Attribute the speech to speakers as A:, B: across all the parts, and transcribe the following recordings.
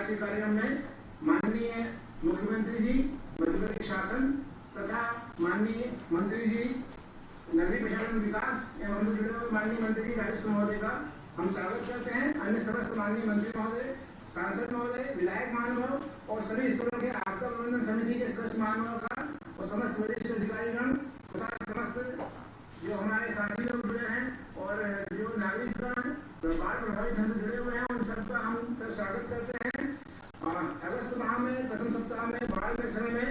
A: के कार्यक्रम में माननीय मुख्यमंत्री जी, मध्य प्रदेश शासन तथा माननीय मंत्री जी नगरीय प्रशासन विकास एवं हम जुड़े हुए माननीय मंत्री जी राजस्व महोदय का हम स्वागत करते हैं। अन्य समस्त माननीय मंत्री महोदय, सांसद महोदय, विधायक महानुभाव और सभी स्तरों के आपदा प्रबंधन समिति के सदस्य महानुभाव का और समस्त वरिष्ठ अधिकारीगण तथा समस्त जो हमारे साथी लोग जुड़े हैं और जो नागरिकगण बाढ़ प्रभावित हमसे जुड़े हुए हैं, उन सबका हम सर स्वागत करते हैं। अगस्त माह में प्रथम सप्ताह में बाढ़ के समय में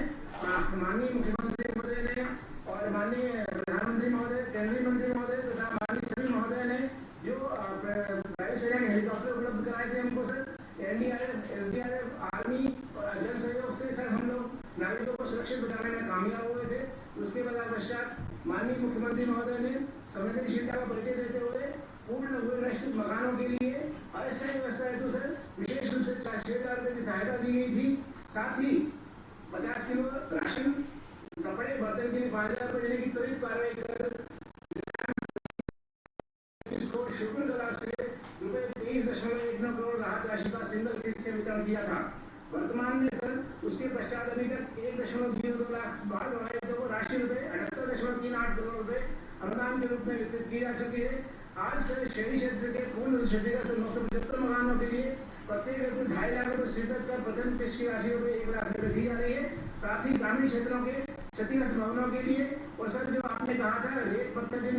A: माननीय मुख्यमंत्री महोदय ने और माननीय प्रधानमंत्री महोदय, केंद्रीय मंत्री महोदय तथा माननीय सभी महोदय ने जो वायुसेना के हेलीकॉप्टर उपलब्ध कराए थे हमको सर, एनडीआरएफ, एसडीआरएफ, आर्मी और जन सहयोग से सर हम लोग नागरिकों को सुरक्षित बचाने में कामयाब हुए थे। उसके पश्चात माननीय मुख्यमंत्री महोदय ने संवेदनशीलता का परिचय देते हुए पूर्ण हुए मकानों के लिए अस्थायी व्यवस्था हेतु सर विशेष रूप से 6,000 रुपए की सहायता दी गई थी। साथ ही 50 किलो राशन, कपड़े, बर्तन के लिए 5,000 रुपए देने की त्वरित कार्रवाई कर इसको शुक्र कला से ₹23.19 करोड़ राहत राशि का सिंगल क्लिक से वितरण किया था। वर्तमान में सर उसके पश्चात अभी तक 1.02 लाख बाढ़ प्रभावितों को राशि रुपए 78.38 करोड़ रुपए अनुदान के रूप में वितरित की जा चुकी है। आज सर शहरी क्षेत्र के पूर्ण क्षतिग्रस्त 975 मकानों के लिए प्रत्येक व्यक्ति 2.5 लाख रुपए स्वीकृत कर प्रथम किस्त की राशि रुपए 1 लाख रुपए दी जा रही है। साथ ही ग्रामीण क्षेत्रों के क्षतिग्रस्त भवनों के लिए और सर जो आपने कहा था रेत पत्थर जिन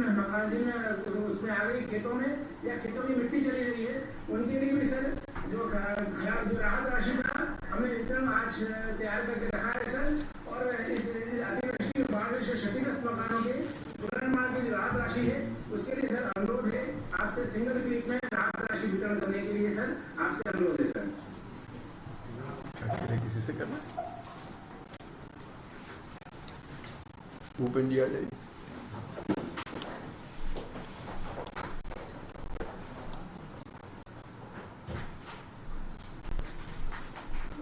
A: उसमें आ गई खेतों में या खेतों की मिट्टी चली रही है, उनके लिए भी सर जो राहत राशि का हमने वितरण आज तैयार करके रखा है सर। और इस अतिवृष्टि बाढ़ से क्षतिग्रस्त मकानों के पुनर्निर्माण की जो राहत राशि है उसके लिए सर अनुरोध है आपसे सिंगल क्लिक में राहत राशि वितरण करने के लिए सर आपसे अनुरोध है सर।
B: किसी से करना भूपेंद्र जी आ जाइए।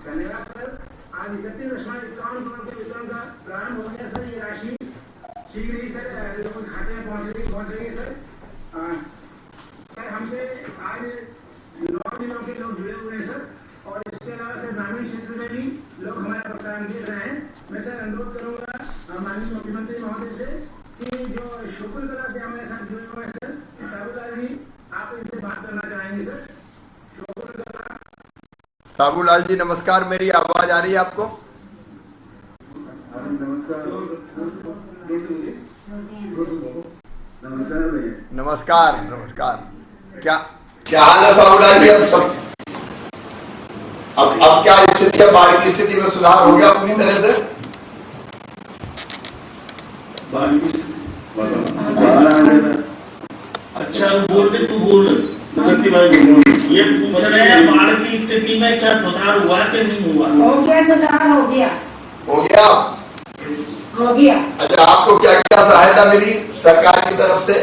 A: धन्यवाद सर। आज 31.51 करोड़ के वितरण का प्रारंभ हो गया सर। ये राशि शीघ्र ही सर लोगों के खाते में पहुंच रही है सर। सर हमसे आज 9 जिलों के लोग जुड़े हुए हैं सर और इसके अलावा सर ग्रामीण क्षेत्र में भी लोग हमारा प्रदान कर रहे हैं। मैं सर अनुरोध करूंगा माननीय मुख्यमंत्री महोदय से कि जो शुक्र कला से हमारे साथ जुड़े हुए हैं सर साबूलाल जी, आप इनसे बात करना चाहेंगे सर। शुक्र कला
B: साबूलाल जी नमस्कार, मेरी आवाज आ रही है आपको? नमस्कार नमस्कार। क्या हाल है साबूलाल जी? अब सब अब क्या स्थिति है? बाढ़ की स्थिति में सुधार हो गया पूरी तरह से?
C: अच्छा बोल दे, तू बोल। ये पूछ रहे हैं बाढ़ की स्थिति में क्या सुधार हुआ कि नहीं हुआ?
D: हो गया, सुधार हो गया।
B: हो गया?
D: हो गया।
B: अच्छा, आपको क्या क्या सहायता मिली सरकार की तरफ से?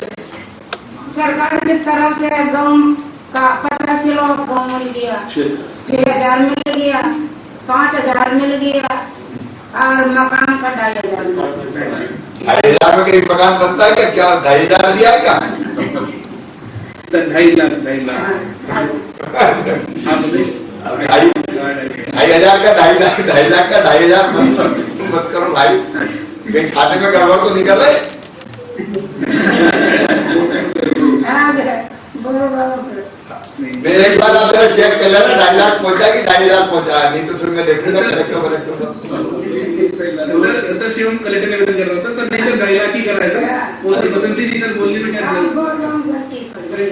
D: सरकार की तरफ से गेहूं का 50 किलो गेहूं मिल गया, 6,000 मिल गया, 5,000 मिल गया और मकान का 2,500 मिल गया।
B: 2,500 में कहीं मकान बनता है क्या? क्या 2,500 दिया है क्या?
A: 2.5 लाख 2.5 लाख
B: 2,500 का 2.5 लाख 2.5 का 2,500 मत करो भाई, कहीं खाते में गड़बड़ तो नहीं कर रहे? मेरे एक बार आप चेक कर लेना 2.5 लाख पहुंचा कि 2,500 पहुंचा, नहीं तो फिर मैं देखूंगा कलेक्टर
A: सर शिवम कलेक्टर निवेदन कर रहा हूँ सर नहीं सर 2.5 लाख ही कर रहा है सर। वो सर बसंती जी सर बोलने में क्या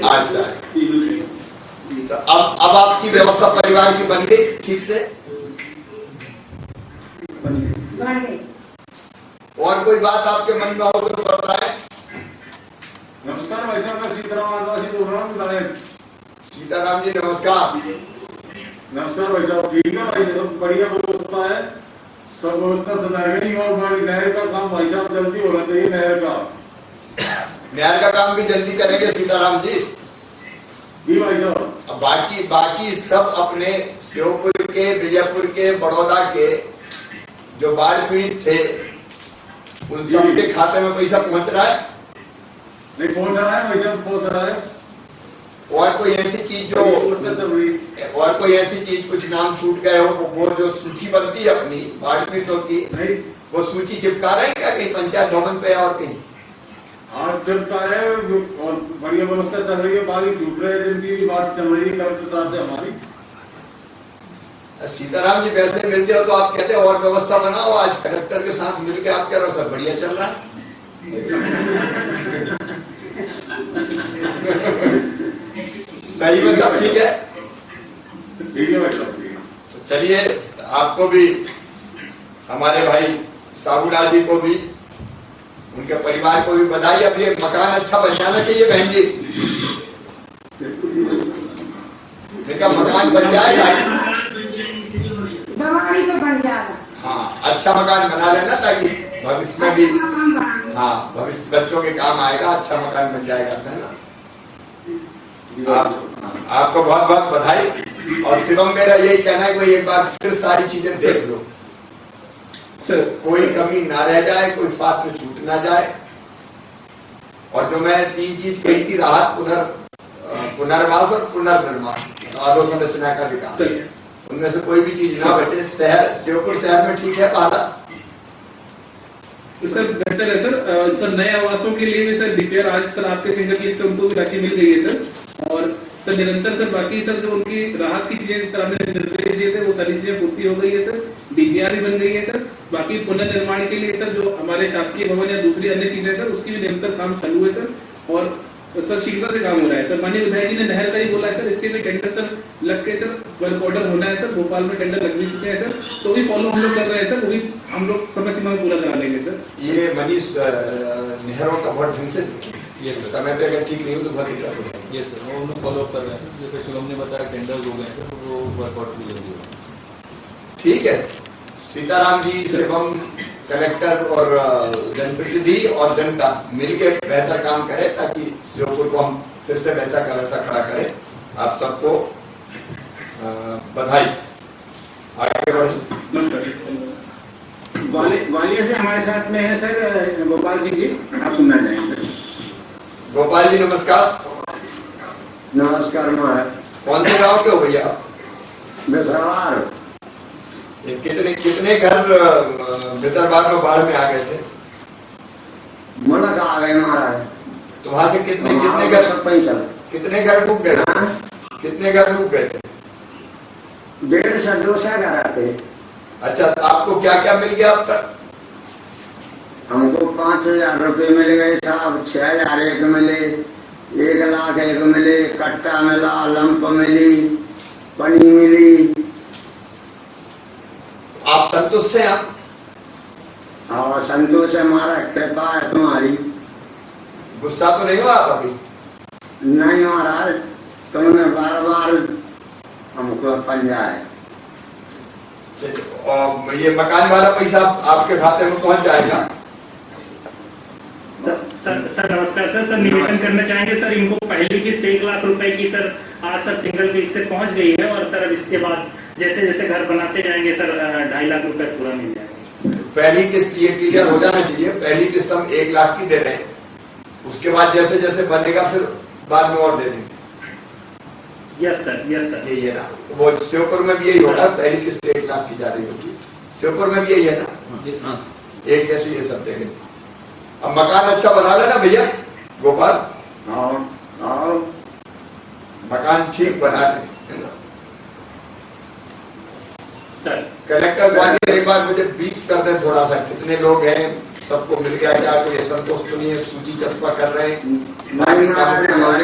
B: अच्छा, तो अब आपकी व्यवस्था परिवार की बन गई ठीक से?
D: बन गई।
B: और कोई बात आपके मन में हो तो बताएं।
E: नमस्कार भाई साहब, मैं सीताराम आदिवासी बोल रहा हूँ।
B: सीताराम जी नमस्कार।
E: नमस्कार भाई साहब, ठीक है भाई साहब, बढ़िया व्यवस्था है, सब व्यवस्था सुधारनी और भाई नहर का काम भाई साहब जल्दी होना चाहिए।
B: नहर का काम भी जल्दी करेंगे सीताराम जी।
E: जी भाई साहब।
B: अब बाकी सब अपने श्योपुर के, विजयपुर के, बड़ौदा के जो बाढ़ पीड़ित थे उन सबके खाते में पैसा पहुंच रहा है?
E: नहीं पहुंच रहा है भाई साहब, पहुंच रहा है।
B: और कोई ऐसी चीज जो और कोई ऐसी चीज कुछ नाम छूट गए हो वो जो सूची बनती है अपनी बाढ़ पीड़ितों की वो सूची चिपका रहे हैं क्या कहीं पंचायत भवन पे और कहीं?
E: हाँ चिपका रहे हैं और बढ़िया व्यवस्था चल रही है। बाकी छूट रहे जिनकी भी बात चल रही है कर्मचारी से हमारी।
B: सीताराम जी वैसे मिलते हो तो आप कहते हो और व्यवस्था बनाओ। आज कलेक्टर के साथ मिलकर आप कह रहे हो सब बढ़िया चल रहा है। सही में सब ठीक है?
E: ठीक है भाई साहब, ठीक है।
B: तो चलिए आपको भी हमारे भाई साबूलाल जी को भी उनके परिवार को भी बधाई। अब ये मकान अच्छा बन जाना चाहिए बहन जी। इनका मकान बन जाएगा,
D: दवाड़ी में बन जाएगा।
B: हाँ अच्छा मकान बना लेना ताकि भविष्य में भी हाँ भविष्य बच्चों के काम आएगा। अच्छा मकान बन जाएगा है ना। आपको बहुत बहुत बधाई। और शिवम मेरा यही कहना है कि एक बार फिर सारी चीजें देख लो सर, कोई कमी ना रह जाए, कोई बात में छूट ना जाए। और जो मैं 3 चीज कही थी, राहत, पुनर्वास और पुनर्निर्माण, अधोसंरचना का विकास, उनमें से कोई भी चीज ना बचे। शहर श्योपुर शहर में ठीक है पाला
F: तो सर बेहतर है सर। सर नए आवासों के लिए भी सर डीपीआर आज सर आपके सिंगल लीग से उनको भी राशि मिल गई है सर। और सर निरंतर सर बाकी सर जो उनकी राहत की चीजें सर आपने निर्देश दिए थे वो सारी चीजें पूर्ति हो गई है सर। डीपीआर भी बन गई है सर। बाकी पुनर्निर्माण के लिए सर जो हमारे शासकीय भवन या दूसरी अन्य चीजें सर उसकी भी निरंतर काम चालू है सर। और सर शीघ्रता से काम हो रहा है सर। माननीय विधायक जी ने नहर का ही बोला है सर, इसके भी टेंडर सर लग के सर वर्क ऑर्डर होना है सर। भोपाल में टेंडर लग भी चुके हैं सर, तो भी फॉलो हम लोग कर रहे हैं सर। वो भी हम लोग समय सीमा में पूरा करा लेंगे सर।
B: ये मनीष नहरों का बहुत ढंग से देखें, समय पे अगर ठीक नहीं हो तो बहुत दिक्कत हो जाएगी।
G: ये सर वो हम लोग फॉलो अप कर रहे हैं सर। जैसे शिवम ने बताया टेंडर्स हो गए हैं सर, वो वर्कआउट भी जल्दी होगा।
B: ठीक है। सीताराम जी, शिवम, कलेक्टर और जनप्रतिनिधि और जनता मिलकर बेहतर काम करें ताकि श्योपुर को हम फिर से वैसा का वैसा खड़ा करें। आप सबको बधाई। आगे बढ़े।
A: ग्वालियर से हमारे साथ में है सर गोपाल सिंह जी, आप सुनना चाहेंगे।
B: गोपाल जी नमस्कार।
A: नमस्कार महाराज।
B: कौन से गांव के हो भैया?
A: बिथरवार।
B: कितने घर बिथरवार में बाढ़ में आ गए थे?
A: मुड़क आ गए महाराज।
B: तो वहां से कितने घर डूब गए? कितने घर डूब गए थे?
A: 150 से 200 घर आते।
B: अच्छा, आपको क्या क्या मिल गया अब तक?
A: हमको 5000 रुपये मिल गए साहब। 6000 एक मिले, 1 लाख एक मिले, कट्टा मिला, लंप मिली, पनी मिली।
B: आप संतुष्ट हैं? आप
A: और संतोष है, हमारा कृपा है तुम्हारी।
B: गुस्सा तो नहीं हो आप अभी?
A: नहीं महाराज, तुमने बार बार हमको पंजा है।
B: और ये मकान वाला पैसा आपके खाते में पहुंच जाएगा?
C: सर नमस्कार सर। सर निवेदन करना चाहेंगे सर, इनको पहली किस्त 1 लाख रुपए की सर आज सर सिंगल लीग से पहुंच गई है। और सर अब इसके बाद जैसे जैसे घर बनाते जाएंगे सर 2.5 लाख रुपए पूरा मिल जाएगा।
B: पहली किस्त ये क्लियर हो जाना चाहिए। पहली किस्त हम 1 लाख की दे रहे हैं, उसके बाद जैसे जैसे बनेगा फिर बाद में और दे देंगे।
C: Yes sir, yes sir.
B: यही है ना? वो श्योपुर में भी यही होगा, पहली किस्त 1 लाख की जा रही होगी। श्योपुर में भी यही है ना? एक जैसे ये सब देंगे। अब मकान अच्छा बना लेना भैया गोपाल।
A: और
B: मकान ठीक बना लें, है ना?
C: सर
B: कलेक्टर ग्वालियर एक बार मुझे बीच कर दें थोड़ा सा, कितने लोग हैं, सबको मिल गया क्या? कोई संतोष तो नहीं है? सूची चस्पा कर रहे हैं?
A: हमारे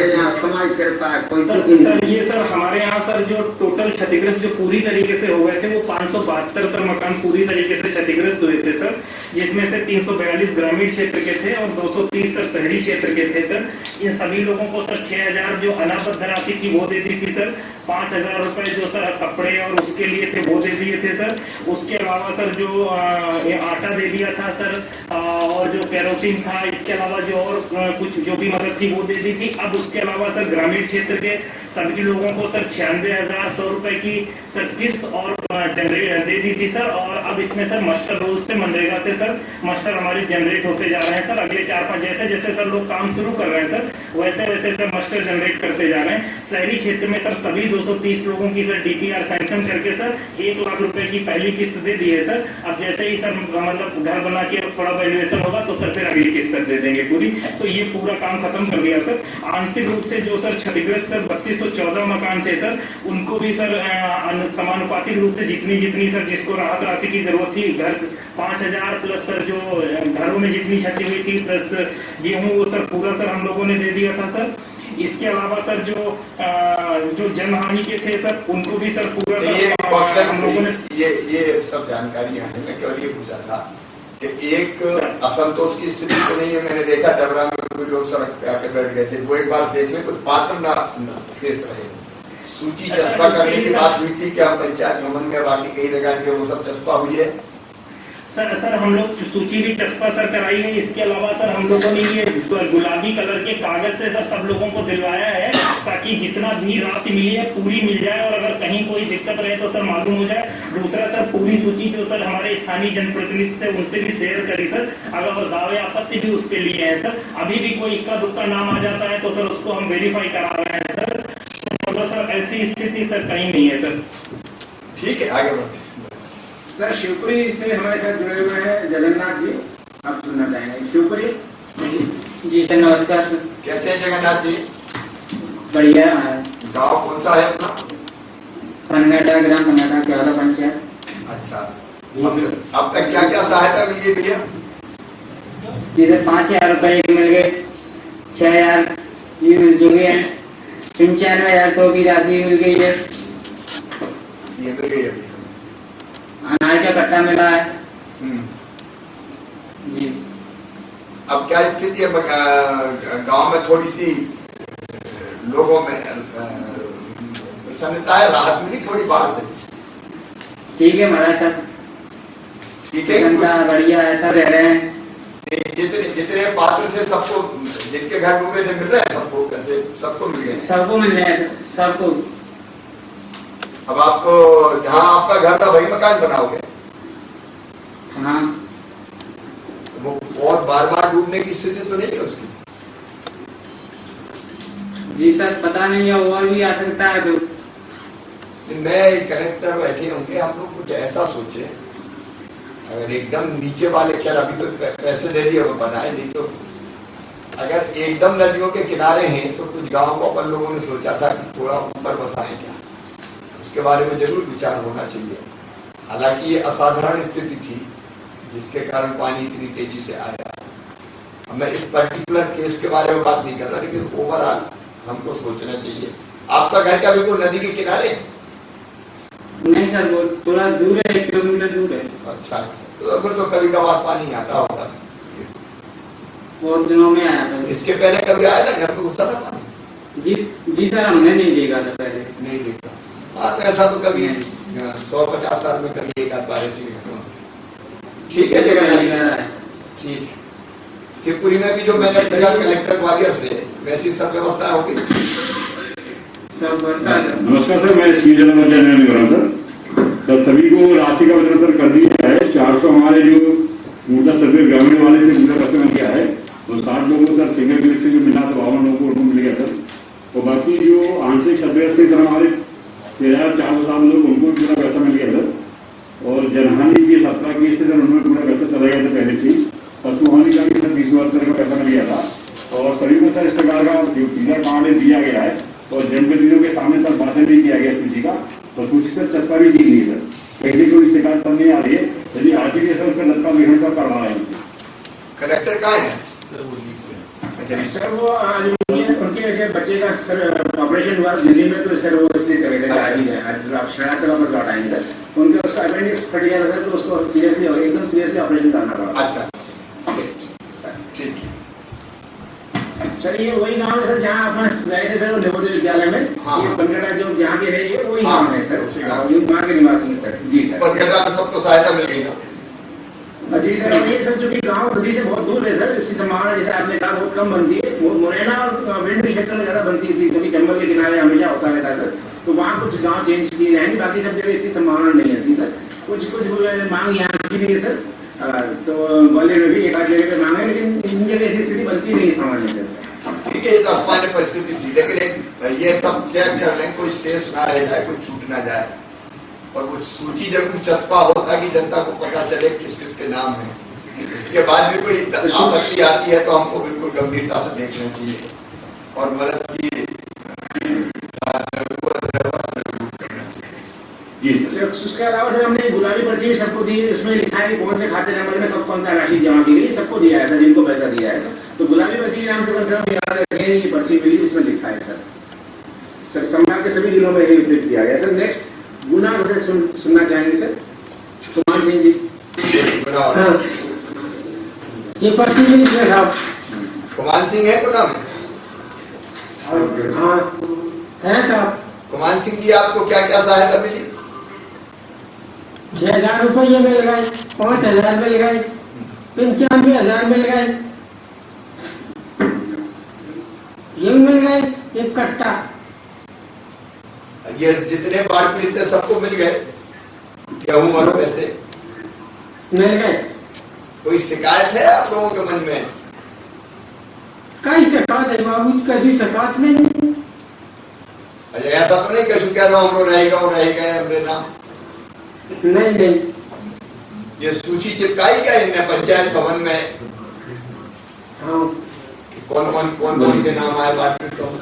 A: यहाँ तुम्हारी कृपा है, कोई
C: सर ये सर हमारे यहाँ सर जो टोटल क्षतिग्रस्त जो पूरी तरीके से हो गए थे वो 572 सर मकान पूरी तरीके से क्षतिग्रस्त हुए थे सर, जिसमें से 342 ग्रामीण क्षेत्र के थे और 230 सर शहरी क्षेत्र के थे सर। इन सभी लोगों को सर 6000 जो अनापत राशि की वो दे दी थी सर। 5000 रुपए जो सर कपड़े और उसके लिए थे वो दे दिए थे सर। उसके अलावा सर जो आटा दे दिया था सर, और जो केरोसिन था, इसके अलावा जो और कुछ जो भी मदद थी वो दे दी थी। अब उसके अलावा सर ग्रामीण क्षेत्र के सभी लोगों को सर 96,100 रुपए की सर किस्त और जनरेट दे दी थी सर। और अब इसमें सर मास्टर रोल से मनरेगा से सर मास्टर हमारे जनरेट होते जा रहे हैं सर। अगले 4-5 जैसे जैसे सर लोग काम शुरू कर रहे हैं सर वैसे वैसे सर मस्टर जनरेट करते जा रहे हैं। शहरी क्षेत्र में सर सभी 230 लोगों की सर डीपीआर सैंक्शन करके सर 1 लाख रुपए की पहली किस्त दे दी है सर। अब जैसे ही सर मतलब घर बना के थोड़ा वैल्यूएशन होगा तो सर फिर अगली किस्त सर दे देंगे पूरी। तो ये पूरा काम खत्म कर दिया सर। आंशिक रूप से जो सर क्षतिग्रस्त सर 3214 मकान थे सर, उनको भी सर समानुपातिक रूप से जितनी सर जिसको राहत राशि की जरूरत थी, घर 5000 प्लस सर जो घरों में जितनी क्षति हुई थी प्लस गेहूं, वो सर पूरा सर हम लोगों ने दे दिया था सर। इसके अलावा सर जो जनहानि के थे सर, उनको भी सर पूरा सर हम लोगों ने
B: ये सब जानकारी है। मैं केवल ये पूछा था कि एक असंतोष की स्थिति तो नहीं है। मैंने देखा डबरा में कुछ लोग सड़क पे आके बैठ गए थे, वो एक बार देख ले कुछ पात्र ना शेष रहे। सूची चस्पा करने की बात हुई थी कि हम पंचायत भवन में बाकी कहीं लगाएंगे, वो सब चस्पा हुई है
C: सर हम लोग सूची भी चस्पा सर कराई है। इसके अलावा सर हम लोगों ने ये गुलाबी कलर के कागज से सर सब लोगों को दिलवाया है ताकि जितना भी राशि मिली है पूरी मिल जाए, और अगर कहीं कोई दिक्कत रहे तो सर मालूम हो जाए। दूसरा सर पूरी सूची जो सर हमारे स्थानीय जनप्रतिनिधि थे उनसे भी शेयर करी सर। अगर दावे आपत्ति भी उसके लिए है सर। अभी भी कोई इक्का दुक्का नाम आ जाता है तो सर उसको हम वेरीफाई करा रहे हैं सर। तो सर ऐसी स्थिति सर कहीं नहीं है सर।
B: ठीक है, आगे बढ़ते।
A: सर शिवपुरी से हमारे साथ जुड़े हुए हैं जगन्नाथ जी, आप सुनना चाहेंगे। शिवपुरी
H: जी सर नमस्कार।
B: कैसे हैं जगन्नाथ जी?
H: बढ़िया है।
B: गांव कौन सा है अपना?
H: पनघटा ग्राम पनघटा केवला पंचायत।
B: अच्छा, अब तक क्या क्या सहायता मिली है भैया?
H: जी सर 5000 रुपए मिल गए, 6000 ये मिल चुके हैं, 95,100 की राशि मिल गई है,
B: ये मिल गई है।
H: अनाज का कट्टा मिला है जी।
B: अब क्या स्थिति है गांव में? थोड़ी सी लोगों में प्रसन्नता है, राहत मिली थोड़ी बात है।
H: ठीक है महाराज साहब,
B: ठीक है,
H: बढ़िया ऐसा रह रहे हैं।
B: जितने पात्र से सबको, जिनके घर रुपए मिल रहे हैं सबको, कैसे सबको मिल गए?
H: सबको मिल रहे हैं सबको।
B: अब आपको जहाँ आपका घर था वही मकान बनाओगे?
H: हाँ।
B: वो और बार बार डूबने की स्थिति तो नहीं है उसकी?
H: जी सर पता नहीं है, और भी आ सकता है तो।
B: नए कलेक्टर बैठे होंगे, हम लोग कुछ ऐसा सोचे अगर एकदम नीचे वाले, खैर अभी तो पैसे दे दिए वो बनाए, नहीं तो अगर एकदम नदियों के किनारे हैं तो कुछ गांव को अपन लोगों ने सोचा था कि थोड़ा ऊपर बसाए क्या, उसके बारे में जरूर विचार होना चाहिए। हालांकि ये असाधारण स्थिति थी जिसके कारण पानी इतनी तेजी से आया। अब मैं इस पर्टिकुलर केस के बारे में बात नहीं कर रहा, लेकिन ओवरऑल हमको सोचना चाहिए। आपका घर क्या बिल्कुल नदी के किनारे है?
H: नहीं सर, वो थोड़ा दूर है, 1 किलोमीटर दूर है।
B: अच्छा, तो फिर तो कभी कभार पानी आता होगा।
H: और दिनों में आया था।
B: इसके पहले कभी आया था घर पे घुसा था पानी?
H: जी सर हमने नहीं देखा था पहले।
B: नहीं देखा। हाँ, तो ऐसा तो कभी 100-50 साल में कभी एक आध बार ऐसी घटना। ठीक है जगन्नाथ, ठीक है। शिवपुरी में भी जो मैंने पूछा कलेक्टर ग्वालियर से, वैसी सब व्यवस्था होगी?
E: नमस्कार सर, मैं श्री जनरल कर रहा सर। सभी को राशि का वितरण सर कर दिया है। 400 हमारे जो ऊर्जा सर्वे ग्रामीण वाले से ऊर्जा पैसे मिल गया है, तो 60 लोगों को सर सिंगल क्लिक से जो मिला था 52 लोगों को उनको मिल गया सर। और बाकी जो आंशिक क्षतिग्रस्त थे सर हमारे 13,400 लोग, उनको भी पूरा पैसा मिल गया सर। और जनहानि की 17 केस थे सर, उनमें पूरा पैसा चला गया था पहले से। पशुहानि का भी सर 20,000 का पैसा मिल गया था। और सभी को सर इस प्रकार का जो टीजर कार्ड दिया गया है, और जनप्रतिनिधियों के सामने सर वादन भी किया गया सूची का, और सूची पर चस्पा भी दी गई सर। पहले कोई शिकायत नहीं आ रही है, यदि आज ही सर उसका लड़का विहरण पर करवा रहे हैं।
B: कलेक्टर कहाँ है?
A: सर वो आज उनके बच्चे का सर ऑपरेशन हुआ दिल्ली में, तो सर वो इसलिए चले गए आज ही आज शराब पर लौट आएंगे सर। उनके उसका अपेंडिक्स फट गया सर, तो उसको सीरियसली एकदम सीरियसली ऑपरेशन करना पड़ा।
B: अच्छा, ठीक है
A: सर। ये वही गांव है सर जहाँ अपन गए थे सर, वो नवोदय विद्यालय में। ये पनघटा जो जहाँ के है वही गाँव है सर, वहाँ के निवासी है सर। जी सर,
B: पनघटा में सबको सहायता मिल गई ना?
A: जी सर। ये सर चूंकि गांव नदी से बहुत दूर है सर, इसकी संभावना जैसे आपने कहा बहुत कम बनती है। मुरैना और विंड क्षेत्र में ज्यादा बनती है क्योंकि जंगल के किनारे हमेशा होता रहता है सर, तो वहाँ कुछ गांव चेंज किए जाएंगे, बाकी सब जगह इतनी संभावना नहीं रहती सर। कुछ मांग यहाँ की नहीं है सर, तो ग्वालियर में भी एक आध जगह पे मांग है, लेकिन इन जगह ऐसी स्थिति बनती नहीं है सामान्य।
B: ठीक है, ये तो सामान्य परिस्थिति थी, लेकिन ये सब चेक कर लें, कोई शेष ना रह जाए, कोई छूट ना जाए, और कुछ सूची जरूर चस्पा हो ताकि जनता को पता चले किस किस के नाम है। इसके बाद भी कोई आपत्ति आती है तो हमको बिल्कुल गंभीरता से देखना चाहिए और मदद की
A: उसके अलावा सर हमने गुलाबी पर्ची भी सबको दी, इसमें लिखा है कि कौन से खाते नंबर में कब कौन सा राशि जमा की गई, सबको दिया है सर, जिनको पैसा दिया है। तो गुलाबी पर्ची के नाम से कम से कम याद रखें, ये पर्ची मिली, इसमें लिखा है सर संभाग के सभी जिलों में ये वितरित किया गया। सर नेक्स्ट गुना से सुनना चाहेंगे सर कुमार सिंह जी।
H: हाँ, ये पर्ची मिली है साहब।
B: कुमार सिंह है गुना में?
H: हाँ है साहब।
B: कुमार सिंह जी, आपको क्या क्या सहायता मिली?
H: 6,000 रुपये मिल गए, 5,000 मिल गए, 95,000 मिल गए, ये मिल गए एक कट्टा।
B: ये जितने बाढ़ पीड़ित थे सबको मिल गए गेहूं और पैसे
H: मिल गए।
B: कोई शिकायत है आप लोगों के मन में?
H: कई शिकायत है बाबू, कभी शिकायत नहीं।
B: अच्छा, ऐसा तो नहीं कह रहा हूँ हमको रहेगा वो रहेगा हमने नाम
H: नहीं।
B: ये सूची चिपकाई क्या इनने पंचायत भवन में?
H: हाँ,
B: कौन के नाम आए बाढ़ पीड़ितों में?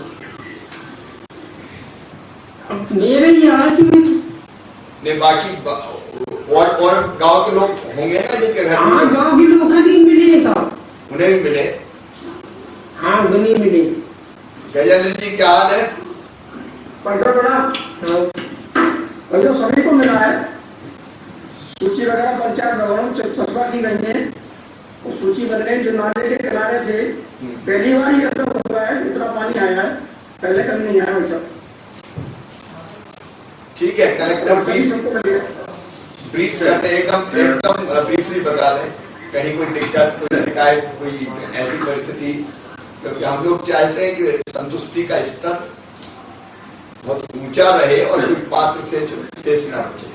H: मेरे ही आज
B: नहीं, बाकी और गांव के लोग होंगे ना जिनके घर में?
H: गाँव के लोग नहीं मिले साहब।
B: उन्हें भी मिले?
H: हाँ, उन्हें मिले।
B: गजेंद्र जी क्या हाल है?
A: पैसा बड़ा पैसा सभी को मिला है। सूची वगैरह पंचायत भवन चस्पा की गई है, और सूची बन गई। जो नाले के किनारे थे, पहली बार ये सब हुआ है, इतना पानी आया है, पहले कभी नहीं आया वैसा।
B: ठीक है, कलेक्टर ब्रीफ करते एकदम ब्रीफली बता दें, कहीं कोई दिक्कत, कोई शिकायत, कोई ऐसी परिस्थिति, क्योंकि हम लोग चाहते हैं कि संतुष्टि का स्तर बहुत ऊंचा रहे और कोई पात्र से शेष न बचे।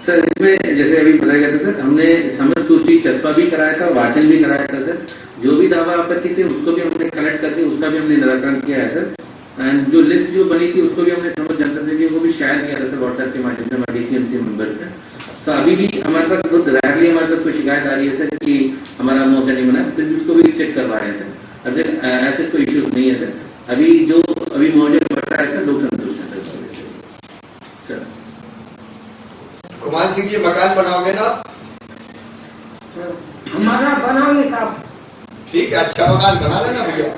I: सर, इसमें जैसे अभी बताया गया था सर, हमने समय सूची चस्पा भी कराया था, वाचन भी कराया था सर। जो भी दावा आपत्ति थे उसको भी हमने कलेक्ट करके उसका भी हमने निराकरण किया है सर। एंड जो लिस्ट जो बनी थी उसको भी हमने समझ जनता से वो भी शेयर किया था सर व्हाट्सएप के माध्यम से हमारे डीसीएमसी मेंबर से। तो अभी भी हमारे पास बहुत रेयरली हमारे पास कोई शिकायत आ रही है सर कि हमारा मौका नहीं बना, फिर भी उसको भी चेक करवा रहे हैं सर। अगर ऐसे कोई इश्यूज नहीं है सर। अभी जो मौजूद बढ़ रहा है सर, लोग संतुष्ट है सर।
B: कुमार सिंह जी, मकान बनाओगे ना?
H: हमारा बनाओगे साहब।
B: ठीक है, अच्छा मकान बना लेना भैया,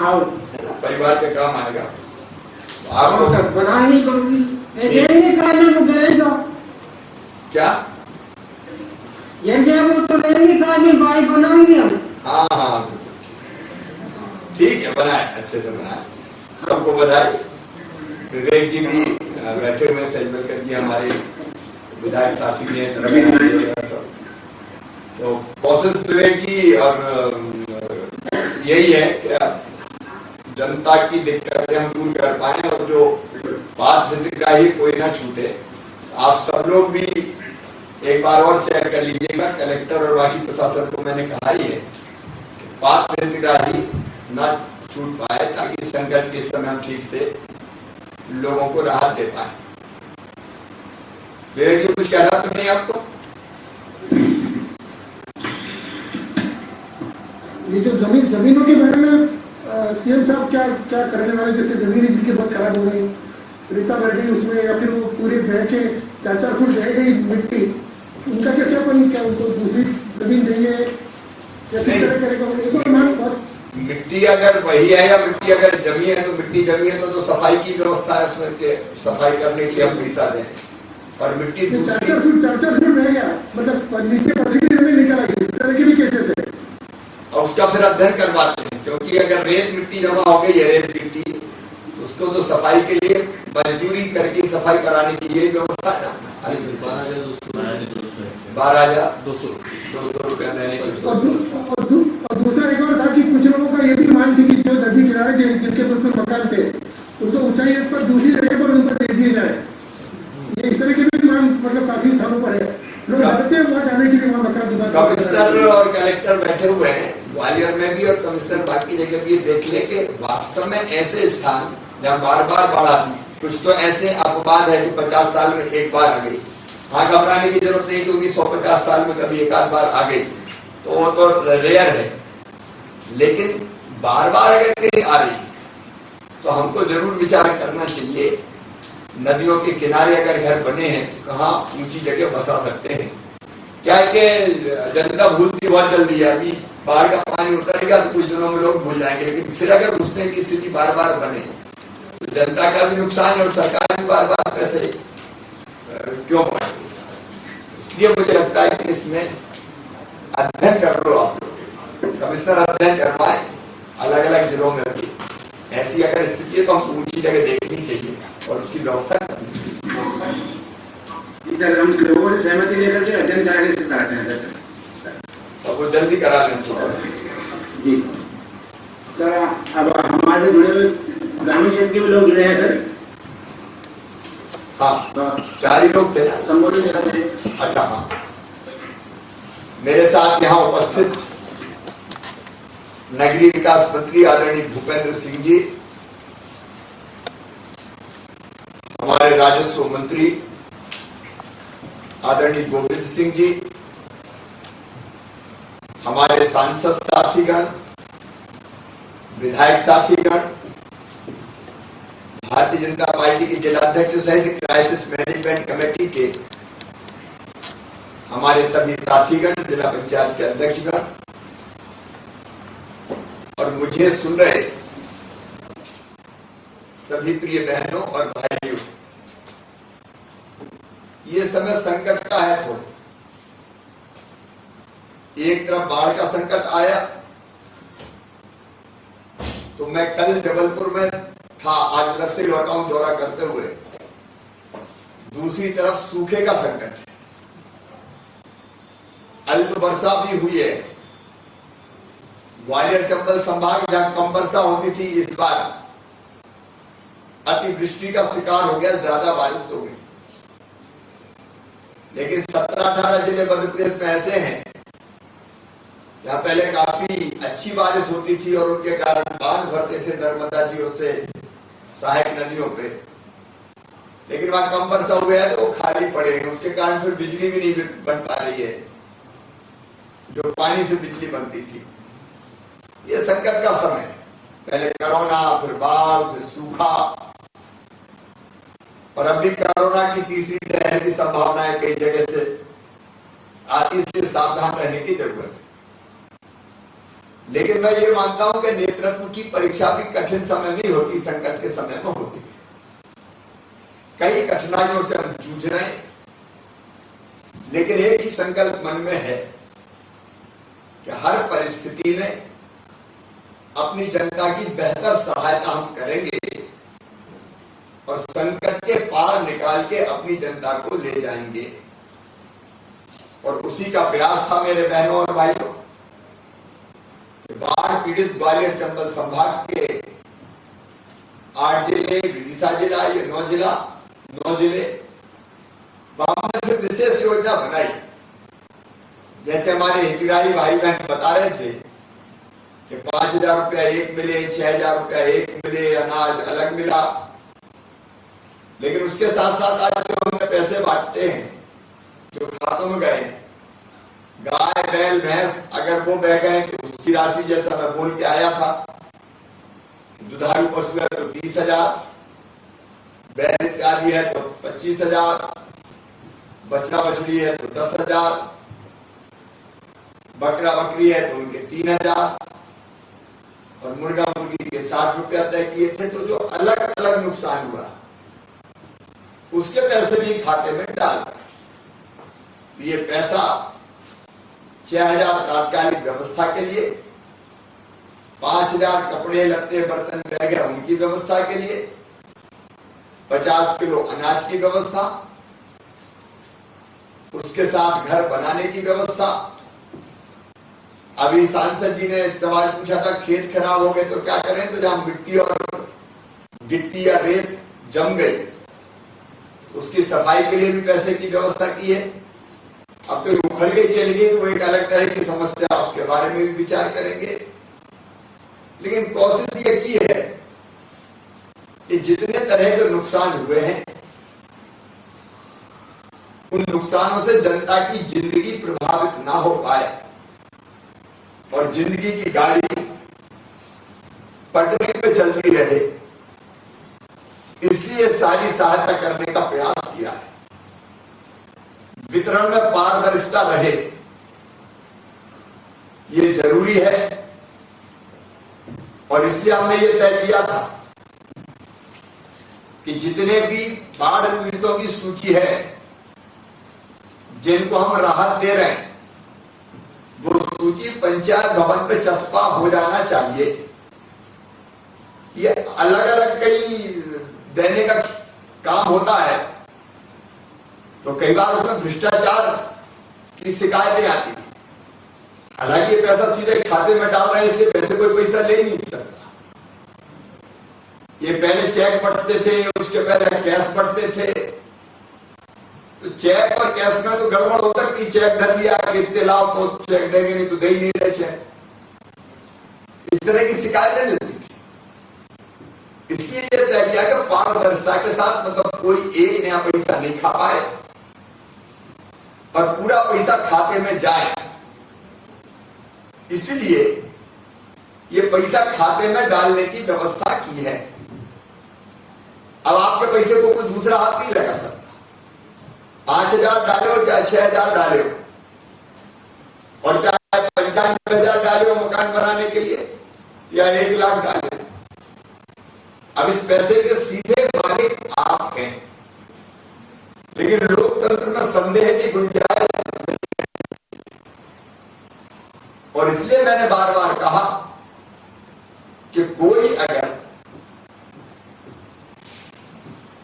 H: आओ
B: परिवार के काम आएगा।
H: आपको बनानी पड़ेगी।
B: क्या
H: ये वो तो लेंगे काबिल भाई, बनाएंगे हम।
B: हाँ, ठीक है, बनाए, अच्छे से बनाए। सबको बधाई। विवेक जी भी बैठे हुए, सेजमलकर जी हमारे विधायक साथी भी हैं, तो प्रोसेस विवेक जी, और यही है कि जनता की दिक्कतें हम दूर कर पाए और जो बात हितग्राही कोई ना छूटे। आप सब लोग भी एक बार और चेक कर लीजिएगा, कलेक्टर और बाकी प्रशासन को मैंने कहा ही है कि बात हितग्राही ना छूट पाए, ताकि संकट के समय हम ठीक से लोगों को राहत दे पाए। विवेक जी, कुछ कहना तो नहीं आपको?
A: ये जो जमीनों के बारे में सीएम साहब क्या करने वाले? जैसे जमीन जिनकी बहुत खराब हो गई, रेता बढ़ गई उसमें, या फिर वो पूरे बह के 4-4 फुट रह गई मिट्टी, उनका कैसे अपन क्या उनको दूसरी जमीन देंगे या किस तरह करेगा?
B: मिट्टी अगर वही है या मिट्टी अगर जमी है तो मिट्टी जमी है तो सफाई की व्यवस्था है उसमें, के सफाई करने के लिए हम पैसा दें। और मिट्टी
A: 4-4 फुट रह गया, मतलब नीचे पथरीली जमीन निकल आई, इस तरह की भी केसेस है।
B: और उसका फिर अध्ययन करवाते हैं, क्योंकि अगर रेत मिट्टी जमा हो गई है, रेत मिट्टी, उसको तो सफाई के लिए मंजूरी करके सफाई कराने की ये व्यवस्था है ना। 12,200 रुपया देने की।
A: और दूसरा एक और था कि कुछ लोगों का ये भी मांग थी कि जो नदी किनारे जिनके बिल्कुल मकान थे, उनको ऊंचाई पर दूसरी जगह पर उनको दे दिए जाए। ये इस तरह की भी मांग मतलब काफी स्थानों पर है, लोग डरते हैं वहां जाने के लिए, वहां मकान।
B: कमिश्नर और कलेक्टर बैठे हुए हैं, ग्वालियर में भी और कमिश्नर बाकी जगह भी देख ले कि वास्तव में ऐसे स्थान जहाँ बार बार बाढ़ आती, कुछ तो ऐसे अपवाद है कि 50 साल में एक बार आ गई, हाँ घबराने की जरूरत नहीं क्योंकि 150 साल में कभी एक आध बार आ गई तो वो तो रेयर है, लेकिन बार बार अगर कहीं आ रही तो हमको जरूर विचार करना चाहिए। नदियों के किनारे अगर घर बने हैं तो कहाँ ऊंची जगह बसा सकते हैं। क्या है कि जनता भूलती बहुत जल्दी है, अभी बाढ़ का पानी उतरेगा तो कुछ दिनों में लोग भूल जाएंगे, लेकिन फिर अगर घुसने की स्थिति बार बार बने तो जनता का भी नुकसान है और सरकार भी बार बार पैसे क्यों बढ़ेगी। इसलिए मुझे लगता है कि इसमें अध्ययन कर लो आप लोग, कमिश्नर अध्ययन करवाए अलग अलग जिलों में भी, ऐसी अगर स्थिति है तो हमको ऊंची जगह देखनी चाहिए और उसकी व्यवस्था करनी चाहिए।
A: सर हम लोगों से सहमति लेकर के अध्ययन कराने से चाहते हैं सर,
B: तो वो जल्दी करा दें
A: जी सर। अब हमारे जुड़े हुए ग्रामीण क्षेत्र के भी लोग जुड़े हैं सर।
B: हाँ तो 4 ही लोग थे
A: संबोधित करते हैं।
B: अच्छा हाँ, मेरे साथ यहाँ उपस्थित नगरीय विकास मंत्री आदरणीय भूपेंद्र सिंह जी, हमारे राजस्व मंत्री आदरणीय गोविंद सिंह जी, हमारे सांसद साथीगण, विधायक साथीगण, भारतीय जनता पार्टी के जिलाध्यक्ष सहित क्राइसिस मैनेजमेंट कमेटी के हमारे सभी साथीगण, जिला पंचायत के अध्यक्षगण और मुझे सुन रहे सभी प्रिय बहनों और भाइयों, ये समय संकट का है। थोड़ा एक तरफ बाढ़ का संकट आया तो मैं कल जबलपुर में था, आज अलग से लौटा हूं दौरा करते हुए। दूसरी तरफ सूखे का संकट है, अल्प वर्षा भी हुई है। ग्वालियर चंबल संभाग जहां कम वर्षा होती थी, इस बार अतिवृष्टि का शिकार हो गया, ज्यादा बारिश हो गई। लेकिन 17-18 जिले मध्य प्रदेश में ऐसे हैं जहां पहले काफी अच्छी बारिश होती थी और उनके कारण बांध भरते थे नर्मदा जी से सहायक नदियों पे, लेकिन वहां कम वर्षा हुआ है तो वो खाली पड़े हैं, उसके कारण फिर बिजली भी नहीं बन पा रही है जो पानी से बिजली बनती थी। ये संकट का समय है, पहले कोरोना, फिर बाढ़, फिर सूखा और अभी कोरोना की तीसरी लहर की संभावना है कई जगह से आती, से सावधान रहने की जरूरत है। लेकिन मैं ये मानता हूं कि नेतृत्व की परीक्षा भी कठिन समय में होती, संकट के समय में होती है। कई कठिनाइयों से हम जूझ रहे हैं, लेकिन एक ही संकल्प मन में है कि हर परिस्थिति में अपनी जनता की बेहतर सहायता हम करेंगे और संकट के पार निकाल के अपनी जनता को ले जाएंगे। और उसी का प्रयास था मेरे बहनों और भाइयों। बाढ़ पीड़ित ग्वालियर चंबल संभाग के 8 जिले, विदिशा जिला, ये 9 जिले, वहां से विशेष योजना बनाई। जैसे हमारे हितग्राही भाई बहन बता रहे थे कि 5,000 रुपया एक मिले, 6,000 रुपया एक मिले, अनाज अलग मिला। लेकिन उसके साथ साथ आज जो हमने पैसे बांटते हैं, जो खातों में गए, गाय, बैल, भैंस अगर वो बह गए तो उसकी राशि, जैसा मैं बोल के आया था, दुधारू पशु है तो 30,000, बैल इत्यादि है तो 25,000, बछड़ा बछड़ी है तो 10,000, बकरा बकरी है तो उनके 3,000 और मुर्गा मुर्गी के 60 रुपया तय किए थे। तो जो अलग अलग नुकसान हुआ उसके पैसे भी खाते में डाल, ये पैसा 6,000 तात्कालिक व्यवस्था के लिए, 5,000 कपड़े लत्ते बर्तन रह गए उनकी व्यवस्था के लिए, 50 किलो अनाज की व्यवस्था, उसके साथ घर बनाने की व्यवस्था। अभी सांसद जी ने सवाल पूछा था, खेत खराब हो गए तो क्या करें, तो जहां मिट्टी और गिट्टी या रेत जम गई उसकी सफाई के लिए भी पैसे की व्यवस्था की है। अब तो उखड़ के चल गई तो एक अलग तरह की समस्या, उसके बारे में भी विचार करेंगे। लेकिन कोशिश ये की है कि जितने तरह के नुकसान हुए हैं उन नुकसानों से जनता की जिंदगी प्रभावित ना हो पाए और जिंदगी की गाड़ी पटरी पे चलती रहे, इसलिए सारी सहायता करने का प्रयास किया है। वितरण में पारदर्शिता रहे, ये जरूरी है और इसलिए हमने ये तय किया था कि जितने भी बाढ़ पीड़ितों की सूची है जिनको हम राहत दे रहे हैं, वो सूची पंचायत भवन पे चस्पा हो जाना चाहिए। ये अलग अलग कई देने का काम होता है तो कई बार उसमें भ्रष्टाचार की शिकायतें आती है। हालांकि ये पैसा सीधे खाते में डाल रहे हैं, इसलिए पैसे कोई पैसा ले नहीं सकता। ये पहले चेक बंटते थे, उसके पहले कैश बंटते थे, तो चेक और कैश में तो गड़बड़ हो सकती। चेक धर लिया कितने लाओ तो चेक देंगे, नहीं तो दे ही नहीं रहे चेक। इस तरह की शिकायतें मिलती थी। इसलिए यह तय किया कि पारदर्शिता के साथ, मतलब कोई एक नया पैसा नहीं खा पाए और पूरा पैसा खाते में जाए। इसलिए ये पैसा खाते में डालने की व्यवस्था की है। अब आपके पैसे को कोई दूसरा हाथ नहीं लगा सकता। 5,000 डाले हो चाहे 6,000 डाले हो और चाहे 95,000 डाले हो मकान बनाने के लिए या 1 लाख डाले। अब इस पैसे के सीधे मालिक आप हैं, लेकिन लोकतंत्र में संदेह की गुंजाइश और इसलिए मैंने बार बार कहा कि कोई अगर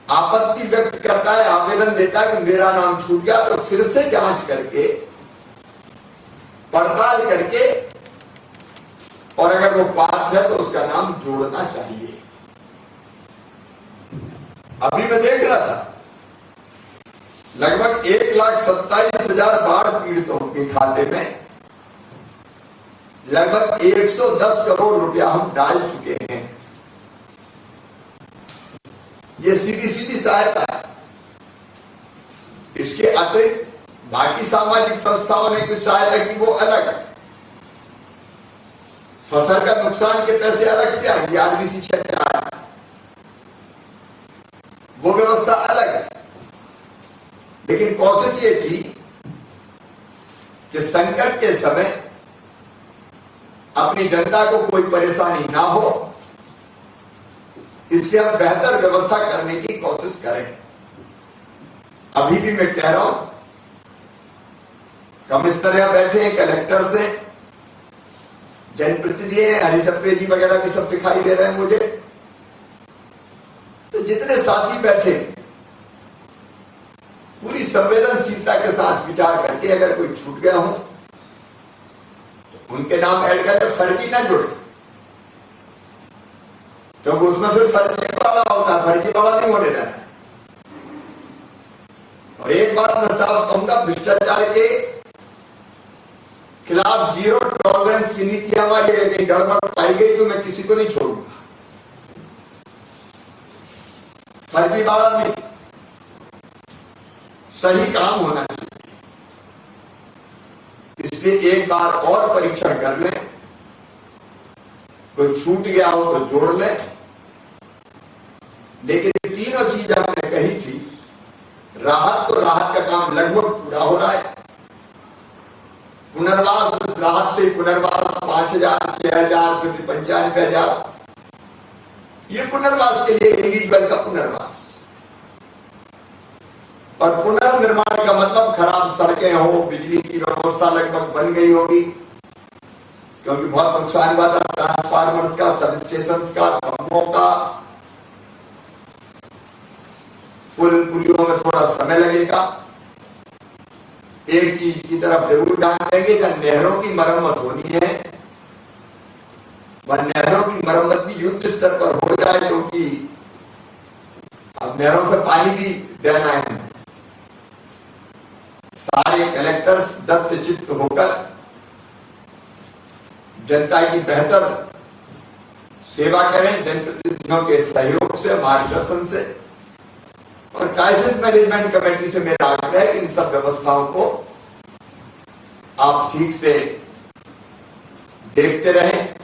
B: आपत्ति व्यक्त करता है, आवेदन देता है कि मेरा नाम छूट गया, तो फिर से जांच करके पड़ताल करके और अगर वो पात्र है तो उसका नाम जोड़ना चाहिए। अभी मैं देख रहा था लगभग 1,27,000 बाढ़ पीड़ितों के खाते में लगभग 110 करोड़ रुपया हम डाल चुके हैं। ये सीधी सीधी सहायता है। इसके अतिरिक्त बाकी सामाजिक संस्थाओं ने कुछ सहायता की, वो अलग है। फसल का नुकसान के पैसे अलग से आएंगे, आदमी शिक्षा आए, वो व्यवस्था अलग है। लेकिन कोशिश ये थी कि संकट के समय अपनी जनता को कोई परेशानी ना हो, इसलिए हम बेहतर व्यवस्था करने की कोशिश करें। अभी भी मैं कह रहा हूं, कमिश्नर यहां बैठे हैं, कलेक्टर से जनप्रतिनिधि हैं, हरी सप्रे जी वगैरह भी सब दिखाई दे रहे हैं मुझे। तो जितने साथी बैठे पूरी संवेदनशीलता के साथ विचार करके अगर कोई छूट गया हो तो उनके नाम ऐड करके फर्जी ना जुड़े, क्योंकि उसमें फिर फर्जी वाला होता है, फर्जी वाला नहीं होने देना। और एक बात मैं साफ कहूंगा, भ्रष्टाचार के खिलाफ 0 टॉलरेंस की नीति हमारी है। कहीं गड़बड़ पाई गई तो मैं किसी को नहीं छोड़ूंगा, फर्जी वाला नहीं, सही काम होना चाहिए। इसलिए एक बार और परीक्षण कर लें, कोई छूट गया हो तो जोड़ लें। लेकिन तीनों चीज हमने कही थी, राहत तो राहत का काम लगभग पूरा हो रहा है। पुनर्वास, राहत से पुनर्वास 5,000, 6,000, फिर 95,000, ये पुनर्वास के लिए इंडिविजुअल का पुनर्वास। और पुनर्निर्माण का मतलब खराब सड़कें हो, बिजली की व्यवस्था लगभग बन गई होगी, क्योंकि बहुत नुकसान हुआ था ट्रांसफार्मर्स का, सब स्टेशन का, खंभों का। पुलियों में थोड़ा समय लगेगा। एक चीज की तरफ जरूर ध्यान देंगे, जब नहरों की मरम्मत होनी है वह नहरों की मरम्मत भी युद्ध स्तर पर हो जाए, क्योंकि अब नहरों से पानी भी देना है। सारे कलेक्टर्स दत्तचित्त होकर जनता की बेहतर सेवा करें, जनप्रतिनिधियों के सहयोग से, मार्गदर्शन से। और क्राइसिस मैनेजमेंट कमेटी से मेरा आग्रह है कि इन सब व्यवस्थाओं को आप ठीक से देखते रहें।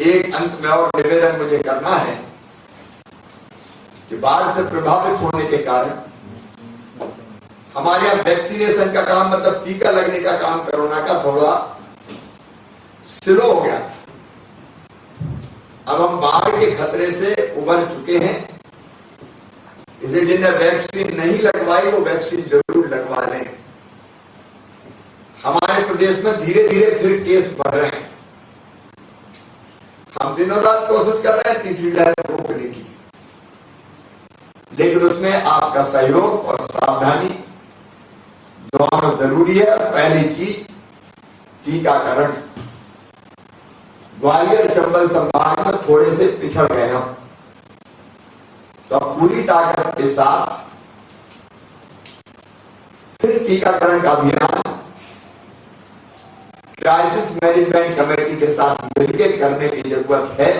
B: एक अंत में और निवेदन मुझे करना है कि बाढ़ से प्रभावित होने के कारण हमारे यहां वैक्सीनेशन का काम, मतलब टीका लगने का काम कोरोना का थोड़ा स्लो हो गया। अब हम बाढ़ के खतरे से उबर चुके हैं, इसलिए जिन्हें वैक्सीन नहीं लगवाई वो वैक्सीन जरूर लगवा लें। हमारे प्रदेश में धीरे धीरे फिर केस बढ़ रहे हैं। हम दिनों रात कोशिश कर रहे हैं तीसरी लहर रोकने की, लेकिन उसमें आपका सहयोग और सावधानी दोनों जरूरी है। पहली चीज टीकाकरण। ग्वालियर चंबल संभाग में थोड़े से पिछड़ गए हम, तो अब पूरी ताकत के साथ फिर टीकाकरण का अभियान क्राइसिस मैनेजमेंट कमेटी के साथ मिलकर करने की जरूरत है,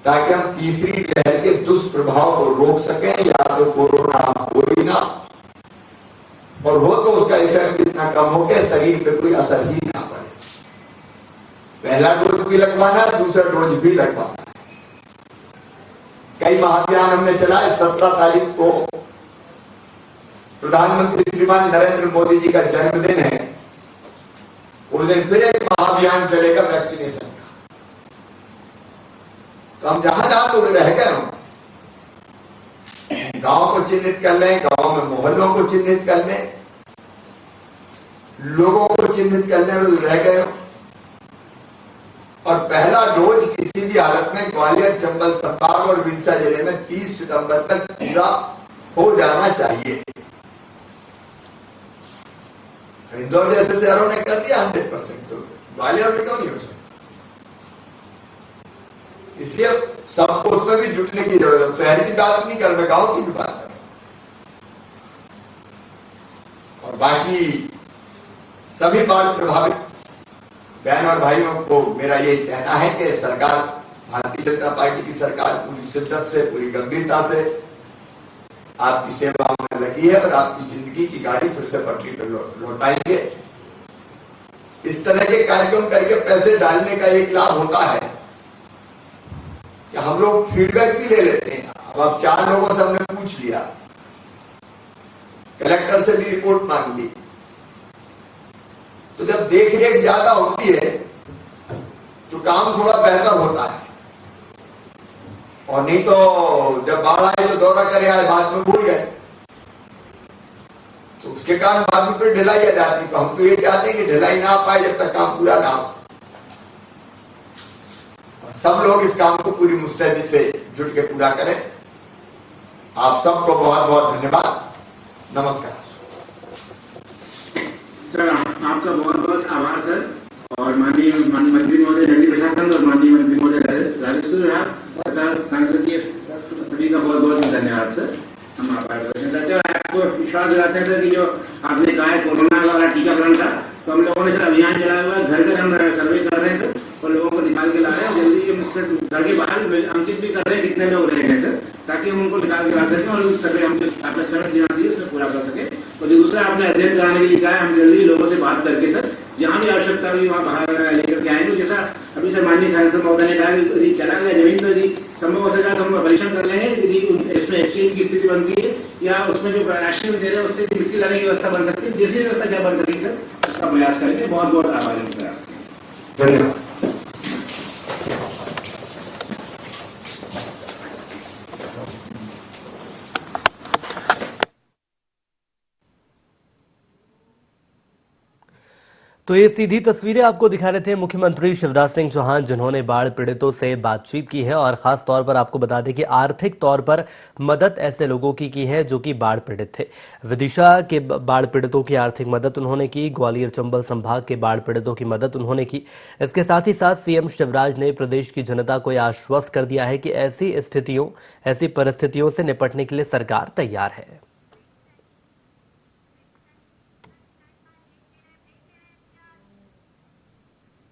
B: ताकि हम तीसरी लहर के दुष्प्रभाव को रोक सकें। या तो कोरोना हो ही ना, और हो तो उसका इफेक्ट इतना कम हो कि शरीर पे कोई असर ही ना पड़े। पहला डोज भी लगवाना, दूसरा डोज भी लगवाना। कई महाअभियान हमने चलाए। 17 तारीख को प्रधानमंत्री श्रीमान नरेंद्र मोदी जी का जन्मदिन है, उस दिन फिर एक महाअभियान चलेगा वैक्सीनेशन का। तो हम जहां जहां तो रह गए हो, गांव को चिन्हित कर लें, गांव में मोहल्लों को चिन्हित कर लें, लोगों को चिन्हित कर लें जो रह गए हो। और पहला डोज किसी भी हालत में ग्वालियर चंबल संभाग और विदिशा जिले में 30 सितंबर तक पूरा हो जाना चाहिए। इंदौर जैसे शहरों ने कर दिया 100%, तो ग्वालियर में क्यों नहीं हो सकता? इसलिए सबको उसमें भी जुटने की जरूरत। शहर की बात नहीं कर रहा, गांव की भी बात कर रहा। और बाकी सभी बाढ़ प्रभावित बहन और भाइयों को मेरा यही कहना है कि सरकार, भारतीय जनता पार्टी की सरकार पूरी शिद्दत से, पूरी गंभीरता से आपकी सेवाओं में लगी है और आपकी जिंदगी की गाड़ी फिर से पटरी पर लौटाएंगे। इस तरह के कार्यक्रम करके पैसे डालने का एक लाभ होता है कि हम लोग फीडबैक भी ले लेते हैं। अब 4 लोगों से हमने पूछ लिया, कलेक्टर से भी रिपोर्ट मांग ली, तो जब देख रेख ज्यादा होती है तो काम थोड़ा बेहतर होता है। और नहीं तो जब बाढ़ आए तो दौरा करे आए, बाद में भूल गए, तो उसके कारण बाद में फिर ढिलाई आ जाती। तो हम तो ये चाहते हैं कि ढिलाई ना पाए जब तक काम पूरा ना हो। और सब लोग इस काम को पूरी मुस्तैदी से जुट के पूरा करें। आप सबको बहुत बहुत धन्यवाद। नमस्कार
A: सर, आपका बहुत बहुत आभार सर। और माननीय मंत्री महोदय नगरीय प्रशासन और माननीय मंत्री महोदय राजस्व विभाग तथा सांसदीय सभी का बहुत बहुत धन्यवाद सर। हम आपको विश्वास दिलाते हैं सर कि जो आपने कहा है कोरोना वाला टीकाकरण का, तो हम लोगों ने सर अभियान चलाया हुआ है। घर घर हम सर्वे कर रहे हैं सर, और लोगों को निकाल के ला रहे हैं। जल्दी हम घर के बाहर अंकित भी कर रहे हैं कितने लोग रहेंगे सर, ताकि हम उनको निकाल के ला सकें और उस सर्वे हमने आपने समय सीमा दी उसमें पूरा कर सके। और दूसरा आपने अध्ययन कराने के लिए कहा है, हम जल्दी लोगों से बात करके सर जहां भी आवश्यकता हुई वहां बाहर लेकर के आएंगे। जैसा अभी सर माननीय सांसद महोदय ने कहा कि यदि चला गया जमीन तो यदि संभव हो सकेगा तो हम परीक्षण कर लेंगे, यदि इसमें एक्सचेंज की स्थिति बनती है या उसमें जो राशन दे रहे हैं उससे मिट्टी लाने की व्यवस्था बन सकती है। जैसी व्यवस्था क्या बन सकेगी सर, उसका प्रयास करेंगे। बहुत बहुत आभार है।
B: धन्यवाद।
J: तो ये सीधी तस्वीरें आपको दिखा रहे थे मुख्यमंत्री शिवराज सिंह चौहान, जिन्होंने बाढ़ पीड़ितों से बातचीत की है और खास तौर पर आपको बता दें कि आर्थिक तौर पर मदद ऐसे लोगों की है जो कि बाढ़ पीड़ित थे। विदिशा के बाढ़ पीड़ितों की आर्थिक मदद उन्होंने की, ग्वालियर चंबल संभाग के बाढ़ पीड़ितों की मदद उन्होंने की। इसके साथ ही साथ सीएम शिवराज ने प्रदेश की जनता को आश्वस्त कर दिया है कि ऐसी परिस्थितियों से निपटने के लिए सरकार तैयार है।